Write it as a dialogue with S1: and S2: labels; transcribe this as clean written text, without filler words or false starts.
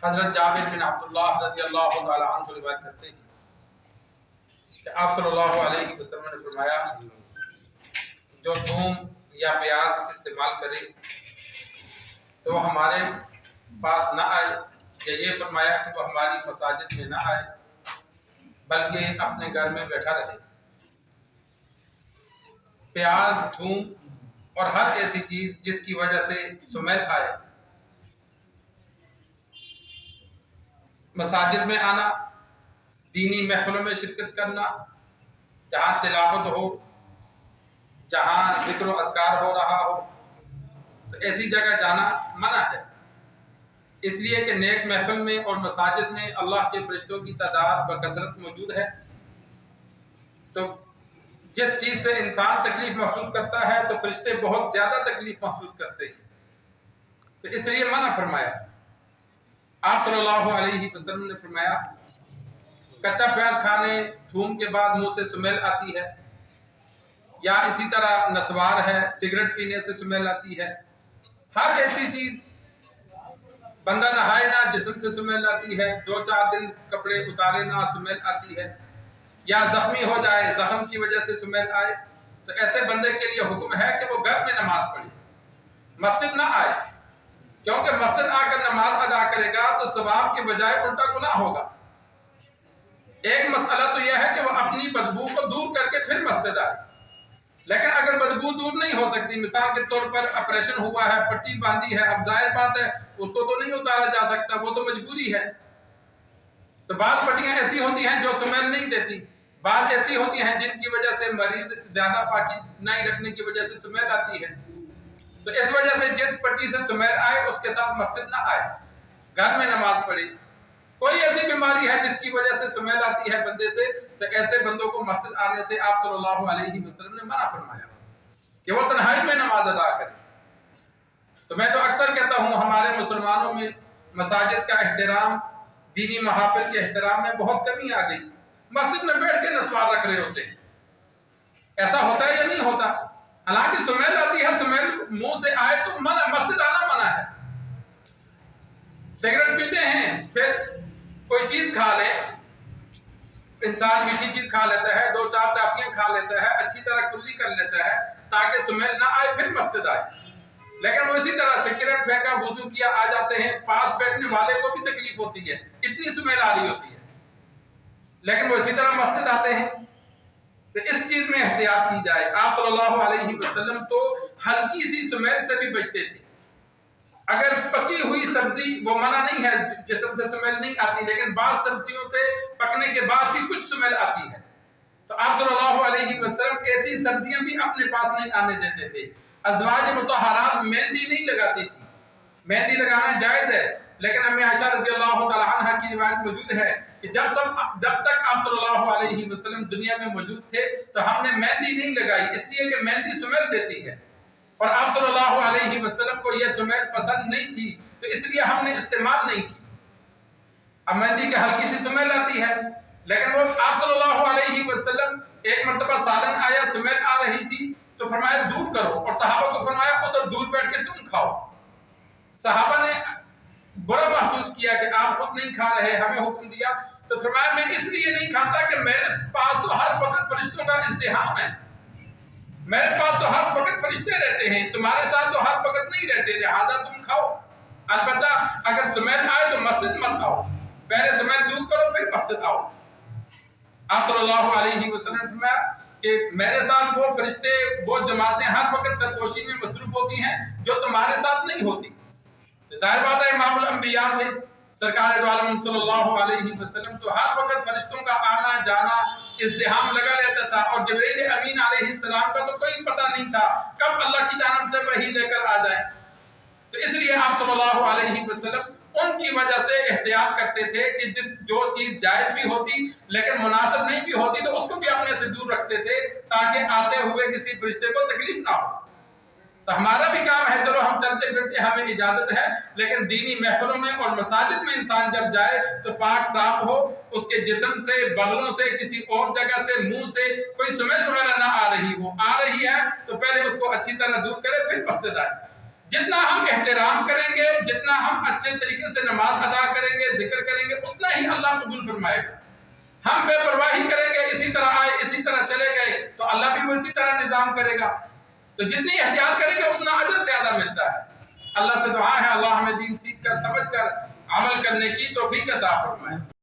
S1: حضرت جابر بن عبداللہ رضی اللہ تعالیٰ عنہ روایت کرتے ہیں کہ آپ صلی اللہ علیہ وسلم نے فرمایا جو تھوم یا پیاز استعمال کرے تو وہ ہمارے پاس نہ آئے، یا یہ فرمایا کہ وہ ہماری مساجد میں نہ آئے بلکہ اپنے گھر میں بیٹھا رہے۔ پیاز، تھوم اور ہر ایسی چیز جس کی وجہ سے سمیل آئے، مساجد میں آنا، دینی محفلوں میں شرکت کرنا، جہاں تلاوت ہو، جہاں ذکر و اذکار ہو رہا ہو، تو ایسی جگہ جانا منع ہے، اس لیے کہ نیک محفل میں اور مساجد میں اللہ کے فرشتوں کی تعداد بکثرت موجود ہے۔ تو جس چیز سے انسان تکلیف محسوس کرتا ہے تو فرشتے بہت زیادہ تکلیف محسوس کرتے ہیں، تو اس لیے منع فرمایا۔ آپ صلی اللہ علیہ وسلم نے فرمایا کچا پیاز کھانے، تھوم کے بعد منہ سے سمیل آتی ہے، یا اسی طرح نسوار ہے، سگریٹ پینے سے سمیل آتی ہے، ہر ایسی چیز، بندہ نہائے نہ جسم سے سمیل آتی ہے، 2-4 دن کپڑے اتارے نہ سمیل آتی ہے، یا زخمی ہو جائے، زخم کی وجہ سے سمیل آئے، تو ایسے بندے کے لیے حکم ہے کہ وہ گھر میں نماز پڑھے، مسجد نہ آئے، کیونکہ مسجد آ کر نماز ادا کرے گا تو ثواب کے بجائے الٹا گناہ ہوگا۔ ایک مسئلہ تو یہ ہے کہ وہ اپنی بدبو کو دور کر کے پھر مسجد آئے، لیکن اگر بدبو دور نہیں ہو سکتی، مثال کے طور پر آپریشن ہوا ہے، پٹی باندھی ہے، اب ظاہر بات ہے اس کو تو نہیں اتارا جا سکتا، وہ تو مجبوری ہے، تو بعض پٹیاں ایسی ہوتی ہیں جو سمیل نہیں دیتی، بعض ایسی ہوتی ہیں جن کی وجہ سے مریض زیادہ پاکی نہیں رکھنے کی وجہ سے سمیل آتی ہے، تو اس وجہ سے جس پٹی سے سمیل آئے اس کے ساتھ مسجد نہ آئے، گھر میں نماز پڑھے۔ کوئی ایسی بیماری ہے جس کی وجہ سے سمیل آتی ہے بندے سے، تو ایسے بندوں کو مسجد آنے سے آپ صلی اللہ علیہ وسلم نے منع فرمایا کہ وہ تنہائی میں نماز ادا کرے۔ تو میں تو اکثر کہتا ہوں ہمارے مسلمانوں میں مساجد کا احترام، دینی محافل کے احترام میں بہت کمی آ گئی، مسجد میں بیٹھ کے نسوار رکھ رہے ہوتے ہیں۔ ایسا ہوتا ہے یا نہیں ہوتا؟ حالانکہ سمیل آتی ہے، سمیل منہ سے آئے تو مسجد آنا منع ہے۔ سگریٹ پیتے ہیں، پھر کوئی چیز کھا لے، انسان میٹھی چیز کھا لیتا ہے، 2-4 ٹافیاں کھا لیتا ہے، اچھی طرح کلی کر لیتا ہے تاکہ سمیل نہ آئے، پھر مسجد آئے، لیکن وہ اسی طرح سگریٹ پھینکا، وضو کیا، آ جاتے ہیں، پاس بیٹھنے والے کو بھی تکلیف ہوتی ہے، اتنی سمیل آ رہی ہوتی ہے، لیکن وہ اسی طرح مسجد آتے ہیں۔ تو اس چیز میں احتیاط کی جائے۔ آپ صلی اللہ علیہ وسلم تو ہلکی سی سمیل سے بھی بچتے تھے، اگر پکی ہوئی سبزی وہ منع نہیں ہے، جسم سے سمیل نہیں آتی، لیکن بعض سبزیوں سے پکنے کے بعد بھی کچھ سمیل آتی ہے، تو آپ صلی اللہ علیہ وسلم ایسی سبزیاں بھی اپنے پاس نہیں آنے دیتے تھے۔ ازواج مطہرات مہندی نہیں لگاتی تھی، مہندی لگانا جائز ہے، لیکن امی عائشہ رضی اللہ تعالیٰ عنہ کی روایت موجود ہے کہ جب تک آپ صلی اللہ علیہ وسلم دنیا میں موجود تھے تو ہم نے مہندی نہیں لگائی، اس لیے کہ مہندی سمیل دیتی ہے، اور آپ صلی اللہ علیہ وسلم کو یہ سمیل پسند نہیں تھی، تو اس لیے ہم نے استعمال نہیں کی۔ اب مہندی کی ہلکی سی سمیل آتی ہے، لیکن وہ آپ صلی اللہ علیہ وسلم ایک مرتبہ سالن آیا، سمیل آ رہی تھی، تو فرمایا دور کرو، اور صحابہ کو فرمایا ادھر دور بیٹھ کے تم کھاؤ۔ صحابہ نے برا محسوس کیا کہ آپ خود نہیں کھا رہے، ہمیں حکم دیا، تو فرمایا میں اس لیے نہیں کھاتا کہ میرے پاس تو ہر وقت فرشتوں کا ازدحام ہے، میرے پاس تو ہر وقت فرشتے رہتے ہیں، تمہارے ساتھ تو ہر وقت نہیں رہتے، لہذا تم کھاؤ، البتہ اگر سمیل آئے تو مسجد مت آؤ، پہلے سمیل دور کرو پھر مسجد آؤ۔ آپ صلی اللہ علیہ وسلم نے فرمایا کہ میرے ساتھ وہ فرشتے، وہ جماعتیں ہر وقت سرگوشی میں مصروف ہوتی ہیں جو تمہارے ساتھ نہیں ہوتی۔ ظاہر بات ہے امام الانبیاء تھے، سرکار دو عالم صلی اللہ علیہ وسلم، تو ہر وقت فرشتوں کا آنا جانا ازدحام لگا رہتا تھا، اور جبرائیل امین علیہ السلام کا تو کوئی پتہ نہیں تھا کب اللہ کی جانب سے وحی لے کر آ جائے، تو اس لیے آپ صلی اللہ علیہ وسلم ان کی وجہ سے احتیاط کرتے تھے کہ جو چیز جائز بھی ہوتی لیکن مناسب نہیں بھی ہوتی تو اس کو بھی اپنے سے دور رکھتے تھے تاکہ آتے ہوئے کسی فرشتے کو تکلیف نہ ہو۔ تو ہمارا بھی کام ہے، چلو ہم چلتے پھرتے ہمیں اجازت ہے، لیکن دینی محفلوں میں اور مساجد میں انسان جب جائے تو پاک صاف ہو، اس کے جسم سے، بغلوں سے، کسی اور جگہ سے، منہ سے کوئی سمیل وغیرہ نہ آ رہی ہو، آ رہی ہے تو پہلے اس کو اچھی طرح دور کرے پھر مسجد آئے۔ جتنا ہم احترام کریں گے، جتنا ہم اچھے طریقے سے نماز ادا کریں گے، ذکر کریں گے، اتنا ہی اللہ قبول فرمائے گا۔ ہم بے پرواہی کریں گے، اسی طرح آئے اسی طرح چلے گئے، تو اللہ بھی اسی طرح نظام کرے گا۔ تو جتنی احتیاط کریں گے اتنا اجر زیادہ ملتا ہے۔ اللہ سے دعا ہے اللہ ہمیں دین سیکھ کر سمجھ کر عمل کرنے کی توفیق عطا فرمائے۔